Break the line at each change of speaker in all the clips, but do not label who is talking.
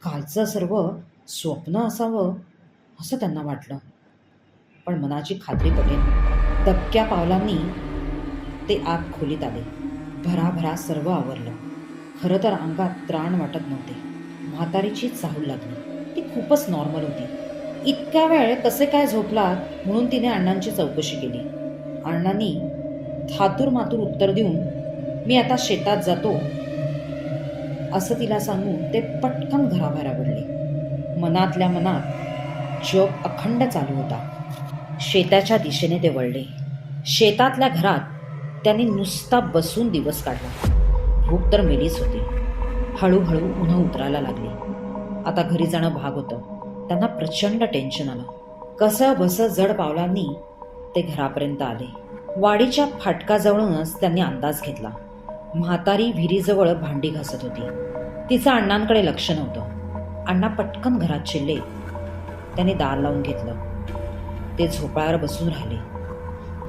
कालचं सर्व स्वप्न असावं असं त्यांना वाटलं. पण मनाची खात्री पटेल. दबक्या पावलांनी ते आत खोलीत आले. भराभरा सर्व आवरलं. खरं तर अंगात त्राण वाटत नव्हते. म्हातारीची चाहूल लागली. ती खूपच नॉर्मल होती. इतक्या वेळ कसे काय झोपलात म्हणून तिने अण्णांची चौकशी केली. अण्णांनी थातूर मातूर उत्तर देऊन मी आता शेतात जातो असं तिला सांगून ते पटकन घराबाहेर आवडले. मनातल्या मनात जग अखंड चालू होता. शेताच्या दिशेने ते वळले. शेतातल्या घरात त्यांनी नुसता बसून दिवस काढला. भूक तर मेलीच होती. हळूहळू उन्हं उतरायला लागली. आता घरी जाणं भाग होतं. त्यांना प्रचंड टेन्शन आलं. कसं बसं जड पावलांनी ते घरापर्यंत आले. वाडीच्या फाटकाजवळूनच त्यांनी अंदाज घेतला. म्हातारी विहिरीजवळ भांडी घासत होती. तिचं अण्णांकडे लक्ष नव्हतं. अण्णा पटकन घरात शिरले. त्याने दार लावून घेतलं. ते झोपाळ्यावर बसून राहिले.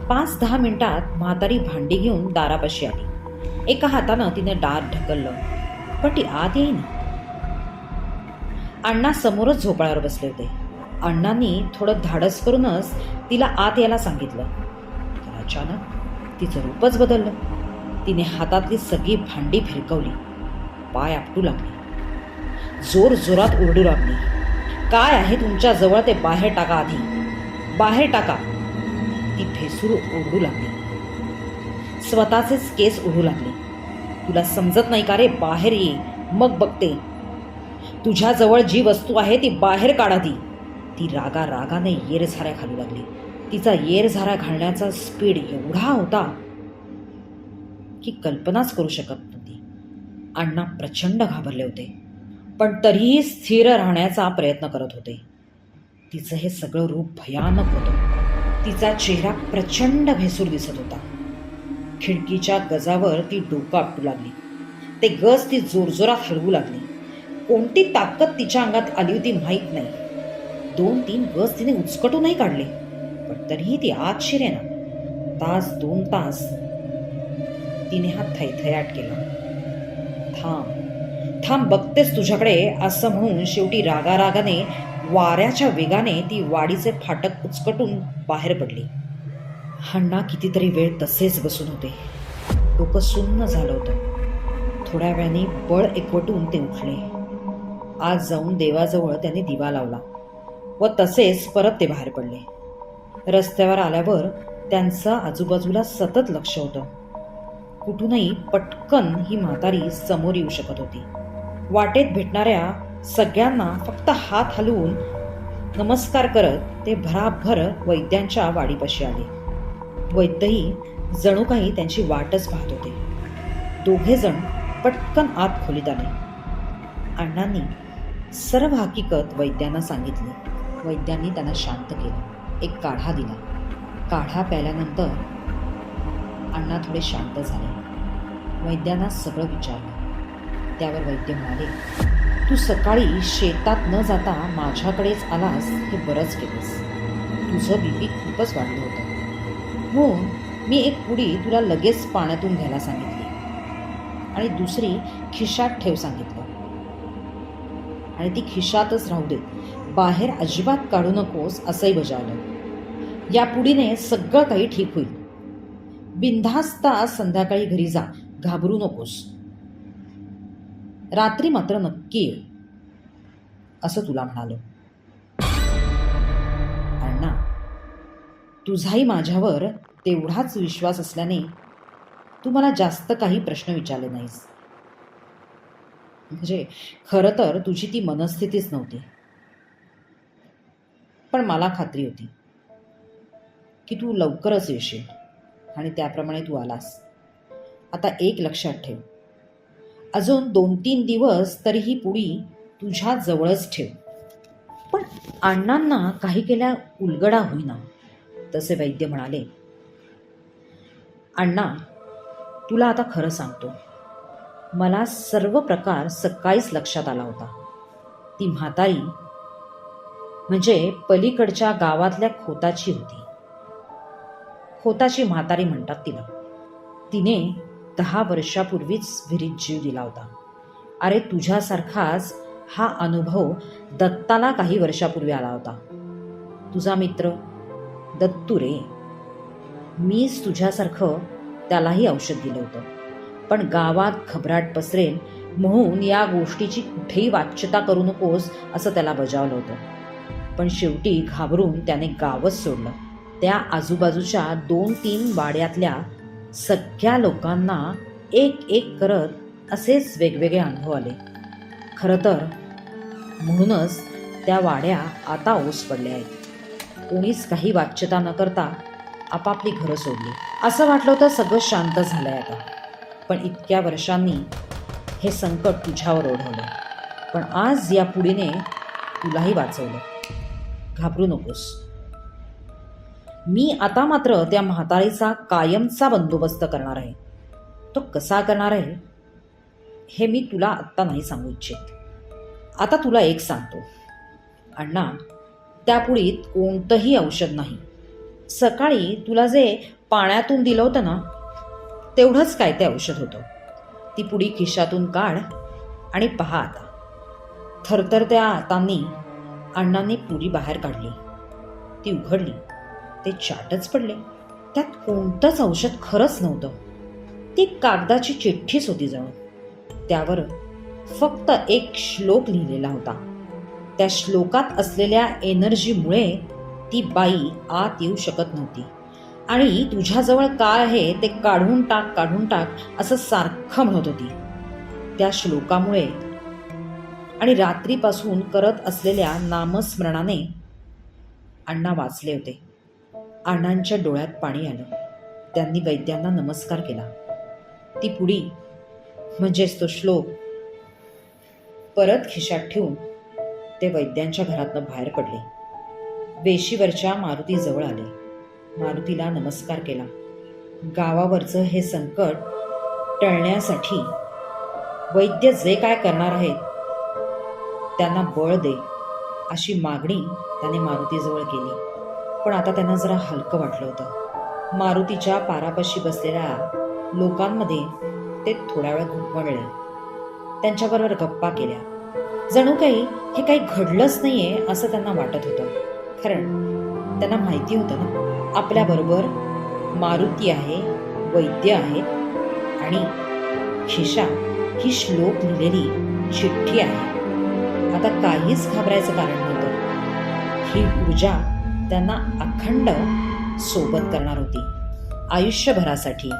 5-10 मिनिटात म्हातारी भांडी घेऊन दारापाशी आली. एका हातानं तिने दार ढकललं, पण ती आत येईना. अण्णा समोरच झोपाळ्यावर बसले होते. अण्णांनी थोडं धाडस करूनच तिला आत यायला सांगितलं. तर अचानक तिचं रूपच बदललं. तिने हातातली सगळी भांडी फिरकवली. पाय आपटू लागली. जोर जोरात ओरडू लागली. काय आहे तुमच्या जवळ ते बाहेर टाका, आधी बाहेर टाका. ती भेसूर ओरडू लागली. स्वतःचेच केस ओढू लागले. तुला समजत नाही का रे? बाहेर ये, मग बघते. तुझ्याजवळ जी वस्तू आहे ती बाहेर काढा. ती रागाने येरझाऱ्या घालू लागली. तिचा येरझारा घालण्याचा स्पीड एवढा होता की कल्पनाच करू शकत नव्हती. अण्णा प्रचंड घाबरले होते, पण तरीही स्थिर राहण्याचा प्रयत्न करत होते. तिचं हे सगळं रूप भयानक होतं. तिचा चेहरा प्रचंड भेसूर दिसत होता. खिडकीच्या गजावर ती डोकं आपटू लागली. ते गज ती जोरजोरात हलवू लागली. कोणती ताकद तिच्या अंगात आली होती माहीत नाही. 2-3 गज तिने उचकटूनही काढले, पण तरीही ती आत शिरेना. 1-2 तास तिने हा थैथयाट केला. थांब थांब, बघतेस तुझ्याकडे असं म्हणून शेवटी रागाने वाऱ्याच्या वेगाने ती वाडीचे फाटक उचकटून बाहेर पडली. अण्णा कितीतरी वेळ तसेच बसून होते. डोकं सुन्न झालं होतं. थोड्या वेळाने बळ एकवटून ते उठले. आज जाऊन देवाजवळ त्यांनी दिवा लावला व तसेच परत ते बाहेर पडले. रस्त्यावर आल्यावर त्यांचं आजूबाजूला सतत लक्ष होतं. कुठूनही पटकन ही म्हातारी समोर येऊ शकत होती. वाटेत भेटणाऱ्या सगळ्यांना फक्त हात हलवून नमस्कार करत ते भराभर वैद्यांच्या वाडीपाशी आले. वैद्यही जणू काही त्यांची वाटच पाहत होते. दोघे जण पटकन आत खोलीत आले. अण्णांनी सर्व हकीकत वैद्यांना सांगितली. वैद्यांनी त्यांना शांत केलं. एक काढा दिला. काढा प्यायल्यानंतर अण्णा थोडे शांत झाले. वैद्यांना सगळं विचारलं. त्यावर वैद्य म्हणाले, तू सकाळी शेतात न जाता माझ्याकडेच आलास हे बरंच केलंस. तुझं बीपी खूपच वाढलं होतं. हो, मी एक पुडी तुला लगेच पाण्यातून घ्यायला सांगितली आणि दुसरी खिशात ठेव सांगितलं. आणि ती खिशातच राहू दे, बाहेर अजिबात काढू नकोस असंही बजावलं. या पुडीने सगळं काही ठीक होईल. बिनधास्त संध्याकाळी घरी जा, घाबरू नकोस. रात्री मात्र नक्की ये असं तुला म्हणालो. अण्णा, तुझाही माझ्यावर तेवढाच विश्वास असल्याने तू मला जास्त काही प्रश्न विचारले नाहीस. म्हणजे खरं तर तुझी ती मनस्थितीच नव्हती. पण मला खात्री होती की तू लवकरच येशील आणि त्याप्रमाणे तू आलास. आता एक लक्षात ठेव, अजून 2-3 दिवस तरी ही पुडी तुझ्या जवळच ठेव. पण अण्णांना काही केल्या उलगडा होईना. तसे वैद्य म्हणाले, अण्णा, तुला आता खरं सांगतो, मला सर्व प्रकार सकाळीच लक्षात आला होता. ती म्हातारी म्हणजे पलीकडच्या गावातल्या खोताची होती. खोताची म्हातारी म्हणतात तिला. तिने 10 वर्षापूर्वीच विहिरीत जीव दिला होता. अरे तुझ्यासारखाच हा अनुभव दत्ताला काही वर्षापूर्वी आला होता. तुझा मित्र दत्तू रे. मीच तुझ्यासारखं त्यालाही औषध दिलं होतं, पण गावात घबराट पसरेल म्हणून या गोष्टीची कुठेही वाच्यता करू नकोस असं त्याला बजावलं होतं. पण शेवटी घाबरून त्याने गावच सोडलं. त्या आजूबाजूच्या 2-3 वाड्यातल्या सगळ्या लोकांना एक एक करत असेच वेगवेगळे अनुभव आले. खरं तर म्हणूनच त्या वाड्या आता ओस पडल्या आहेत. कोणीच काही वाच्यता न करता आपापली घरं सोडली. असं वाटलं होतं सगळं शांत झालंय आता, पण इतक्या वर्षांनी हे संकट तुझ्यावर ओढवलं. पण आज या पुडीने तुलाही वाचवलं. घाबरू नकोस. मी आता मात्र त्या म्हातारीचा कायमचा बंदोबस्त करणार आहे. तो कसा करणार आहे हे मी तुला आत्ता नाही सांगू इच्छित. आता तुला एक सांगतो अण्णा, त्या पुडीत कोणतंही औषध नाही. सकाळी तुला जे पाण्यातून दिलं होतं ना, तेवढंच काय ते औषध होतं. ती पुडी खिशातून काढ आणि पहा आता. थरथरत्या हातांनी अण्णांनी पुडी बाहेर काढली. ती उघडली. ते चाटच पडले. त्यात कोणतंच औषध खरंच नव्हतं. ती कागदाची चिठ्ठीच होती जणू. त्यावर फक्त एक श्लोक लिहिलेला होता. त्या श्लोकात असलेल्या एनर्जीमुळे ती बाई आत येऊ शकत नव्हती आणि तुझ्याजवळ काय आहे ते काढून टाक असं सारखं म्हणत होती. त्या श्लोकामुळे आणि रात्रीपासून करत असलेल्या नामस्मरणाने अण्णा वाचले होते. अण्णांच्या डोळ्यात पाणी आलं. त्यांनी वैद्यांना नमस्कार केला. ती पुडी म्हणजेच तो श्लोक परत खिशात ठेवून ते वैद्यांच्या घरातनं बाहेर पडले. वेशीवरच्या मारुती जवळ आले. मारुतीला नमस्कार केला. गावावरचं हे संकट टळण्यासाठी वैद्य जे काय करणार आहेत त्यांना बळ दे अशी मागणी त्याने मारुतीजवळ केली. पण आता त्यांना जरा हलकं वाटलं होतं. मारुतीच्या पारापाशी बसलेल्या लोकांमध्ये ते थोड्या वेळ घुमवले. त्यांच्याबरोबर गप्पा केल्या. जणू काही हे काही घडलंच नाहीये असं त्यांना वाटत होतं. कारण त्यांना माहिती होतं ना, आपल्याबरोबर मारुती आहे, वैद्य आहेत आणि खिशात ही श्लोक लिहिलेली चिठ्ठी आहे. आता काहीच घाबरायचं कारण नव्हतं. ही ऊर्जा त्यांना अखंड सोबत करणार होती आयुष्यभरासाठी.